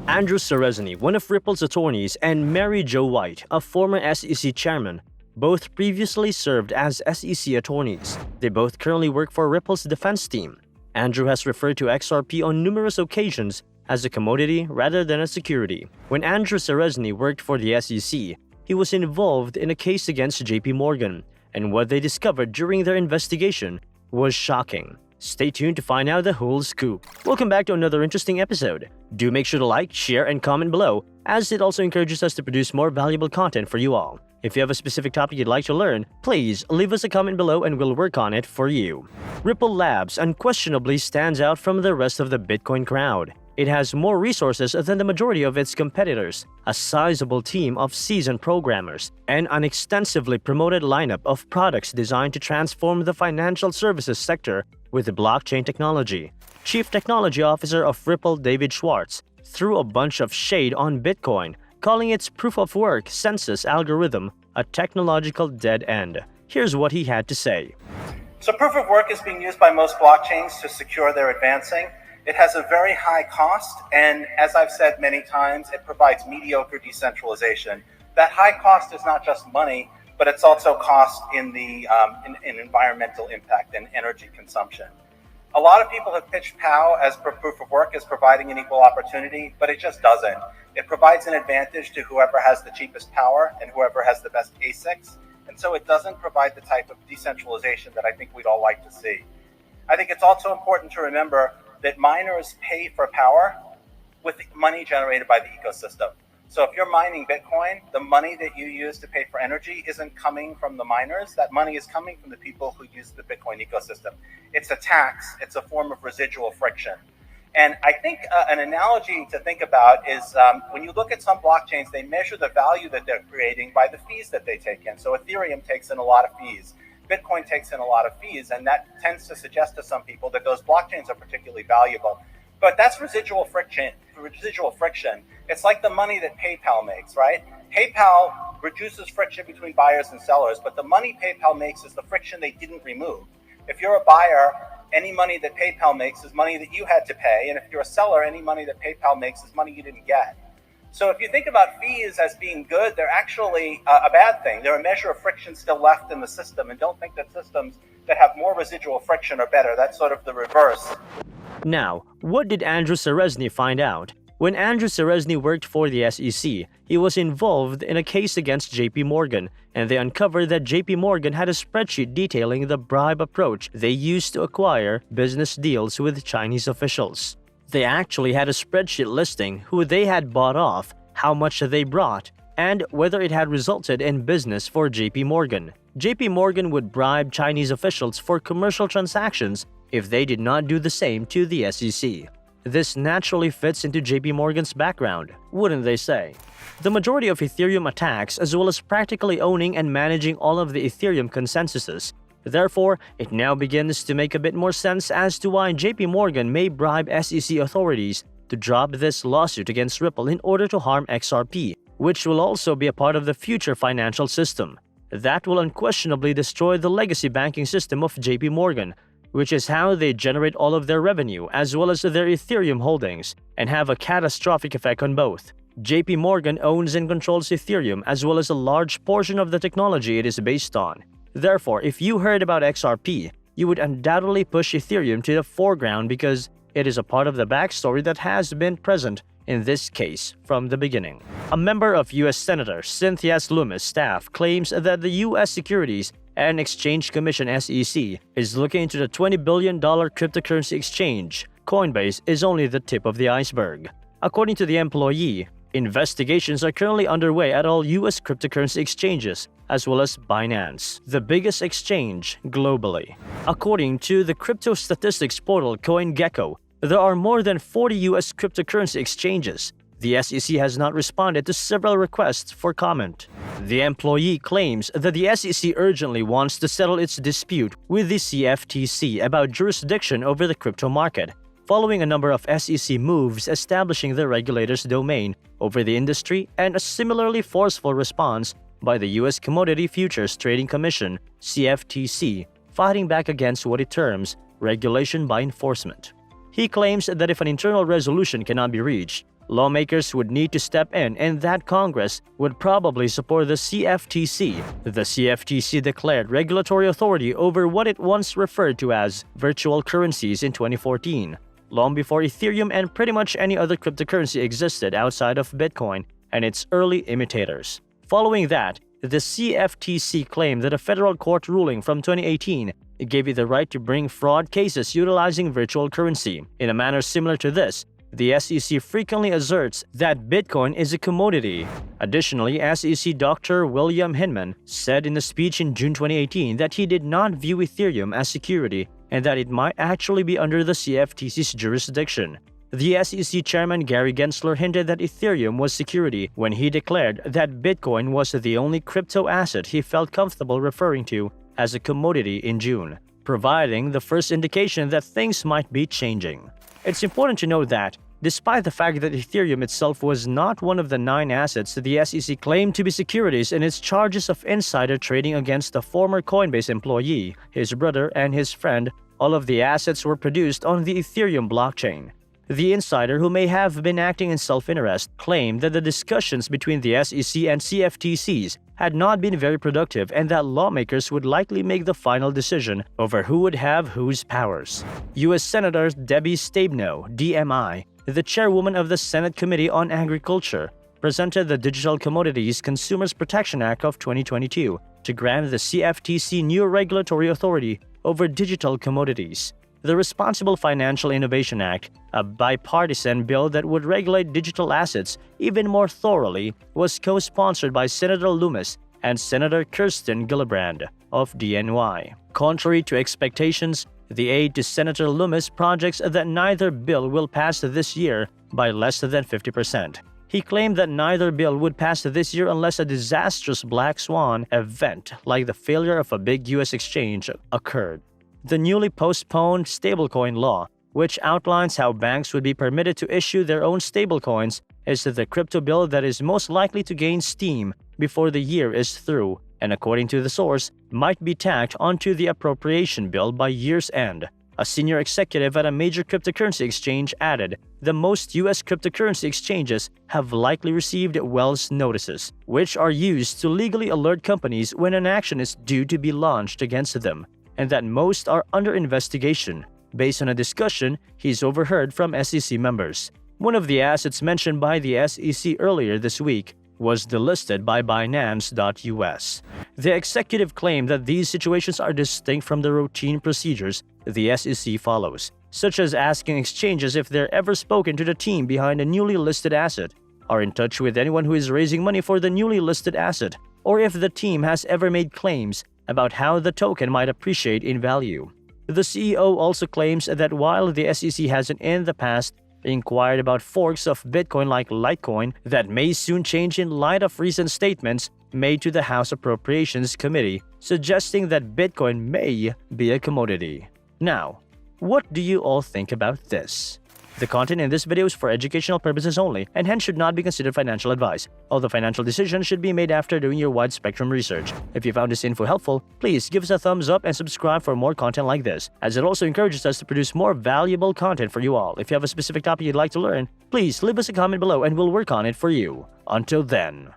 Andrew Cerezny, one of Ripple's attorneys, and Mary Jo White, a former SEC chairman, both previously served as SEC attorneys. They both currently work for Ripple's defense team. Andrew has referred to XRP on numerous occasions as a commodity rather than a security. When Andrew Cerezny worked for the SEC, he was involved in a case against JP Morgan, and what they discovered during their investigation was shocking. Stay tuned to find out the whole scoop. Welcome back to another interesting episode. Do make sure to like, share, and comment below, as it also encourages us to produce more valuable content for you all. If you have a specific topic you'd like to learn, please leave us a comment below and we'll work on it for you. Ripple Labs unquestionably stands out from the rest of the Bitcoin crowd. It has more resources than the majority of its competitors, a sizable team of seasoned programmers, and an extensively promoted lineup of products designed to transform the financial services sector with blockchain technology. Chief Technology Officer of Ripple David Schwartz threw a bunch of shade on Bitcoin, calling its proof-of-work census algorithm a technological dead end. Here's what he had to say. So proof of work is being used by most blockchains to secure their advancing. It has a very high cost, and as I've said many times, it provides mediocre decentralization. That high cost is not just money, but it's also cost in the in environmental impact and energy consumption. A lot of people have pitched POW as proof of work as providing an equal opportunity, but it just doesn't. It provides an advantage to whoever has the cheapest power and whoever has the best ASICs, and so it doesn't provide the type of decentralization that I think we'd all like to see. I think it's also important to remember that miners pay for power with money generated by the ecosystem. So if you're mining Bitcoin, the money that you use to pay for energy isn't coming from the miners. That money is coming from the people who use the Bitcoin ecosystem. It's a tax. It's a form of residual friction. And I think an analogy to think about is when you look at some blockchains, they measure the value that they're creating by the fees that they take in. So Ethereum takes in a lot of fees. Bitcoin takes in a lot of fees, and that tends to suggest to some people that those blockchains are particularly valuable. But that's residual friction. It's like the money that PayPal makes, right? PayPal reduces friction between buyers and sellers, but the money PayPal makes is the friction they didn't remove. If you're a buyer, any money that PayPal makes is money that you had to pay, and if you're a seller, any money that PayPal makes is money you didn't get. So if you think about fees as being good, they're actually a bad thing. They're a measure of friction still left in the system, and don't think that systems that have more residual friction are better. That's sort of the reverse. Now, what did Andrew Cerezny find out? When Andrew Cerezny worked for the SEC, he was involved in a case against JP Morgan, and they uncovered that JP Morgan had a spreadsheet detailing the bribe approach they used to acquire business deals with Chinese officials. They actually had a spreadsheet listing who they had bought off, how much they brought, and whether it had resulted in business for JP Morgan. JP Morgan would bribe Chinese officials for commercial transactions if they did not do the same to the SEC. This naturally fits into JP Morgan's background, wouldn't they say? The majority of Ethereum attacks, as well as practically owning and managing all of the Ethereum consensuses. Therefore, it now begins to make a bit more sense as to why JP Morgan may bribe SEC authorities to drop this lawsuit against Ripple in order to harm XRP, which will also be a part of the future financial system. That will unquestionably destroy the legacy banking system of JP Morgan, which is how they generate all of their revenue as well as their Ethereum holdings, and have a catastrophic effect on both. JP Morgan owns and controls Ethereum as well as a large portion of the technology it is based on. Therefore, if you heard about XRP, you would undoubtedly push Ethereum to the foreground because it is a part of the backstory that has been present in this case from the beginning. A member of U.S. Senator Cynthia Lummis' staff claims that the U.S. Securities and Exchange Commission (SEC) is looking into the $20 billion cryptocurrency exchange. Coinbase is only the tip of the iceberg. According to the employee, investigations are currently underway at all U.S. cryptocurrency exchanges, as well as Binance, the biggest exchange globally. According to the crypto statistics portal CoinGecko, there are more than 40 U.S. cryptocurrency exchanges. The SEC has not responded to several requests for comment. The employee claims that the SEC urgently wants to settle its dispute with the CFTC about jurisdiction over the crypto market, following a number of SEC moves establishing the regulator's domain over the industry and a similarly forceful response by the U.S. Commodity Futures Trading Commission (CFTC), fighting back against what it terms regulation by enforcement. He claims that if an internal resolution cannot be reached, lawmakers would need to step in, and that Congress would probably support the CFTC. The CFTC declared regulatory authority over what it once referred to as virtual currencies in 2014, long before Ethereum and pretty much any other cryptocurrency existed outside of Bitcoin and its early imitators. Following that, the CFTC claimed that a federal court ruling from 2018 gave it the right to bring fraud cases utilizing virtual currency. In a manner similar to this, the SEC frequently asserts that Bitcoin is a commodity. Additionally, SEC Dr. William Hinman said in a speech in June 2018 that he did not view Ethereum as security and that it might actually be under the CFTC's jurisdiction. The SEC Chairman Gary Gensler hinted that Ethereum was security when he declared that Bitcoin was the only crypto asset he felt comfortable referring to as a commodity in June, providing the first indication that things might be changing. It's important to note that, despite the fact that Ethereum itself was not one of the 9 assets the SEC claimed to be securities in its charges of insider trading against a former Coinbase employee, his brother, and his friend, all of the assets were produced on the Ethereum blockchain. The insider, who may have been acting in self-interest, claimed that the discussions between the SEC and CFTCs had not been very productive and that lawmakers would likely make the final decision over who would have whose powers. U.S. Senator Debbie Stabenow, DMI, the chairwoman of the Senate Committee on Agriculture, presented the Digital Commodities Consumers Protection Act of 2022 to grant the CFTC new regulatory authority over digital commodities. The Responsible Financial Innovation Act, a bipartisan bill that would regulate digital assets even more thoroughly, was co-sponsored by Senator Loomis and Senator Kirsten Gillibrand of DNY. Contrary to expectations, the aide to Senator Loomis projects that neither bill will pass this year by less than 50%. He claimed that neither bill would pass this year unless a disastrous black swan event like the failure of a big U.S. exchange occurred. The newly postponed stablecoin law, which outlines how banks would be permitted to issue their own stablecoins, is the crypto bill that is most likely to gain steam before the year is through, and according to the source, might be tacked onto the appropriation bill by year's end. A senior executive at a major cryptocurrency exchange added, the most U.S. cryptocurrency exchanges have likely received Wells notices, which are used to legally alert companies when an action is due to be launched against them, and that most are under investigation, based on a discussion he's overheard from SEC members. One of the assets mentioned by the SEC earlier this week was delisted by Binance.us. The executive claimed that these situations are distinct from the routine procedures the SEC follows, such as asking exchanges if they're ever spoken to the team behind a newly listed asset, are in touch with anyone who is raising money for the newly listed asset, or if the team has ever made claims about how the token might appreciate in value. The CEO also claims that while the SEC hasn't in the past inquired about forks of Bitcoin like Litecoin, that may soon change in light of recent statements made to the House Appropriations Committee, suggesting that Bitcoin may be a commodity. Now, what do you all think about this? The content in this video is for educational purposes only and hence should not be considered financial advice. All the financial decisions should be made after doing your wide-spectrum research. If you found this info helpful, please give us a thumbs up and subscribe for more content like this, as it also encourages us to produce more valuable content for you all. If you have a specific topic you'd like to learn, please leave us a comment below and we'll work on it for you. Until then.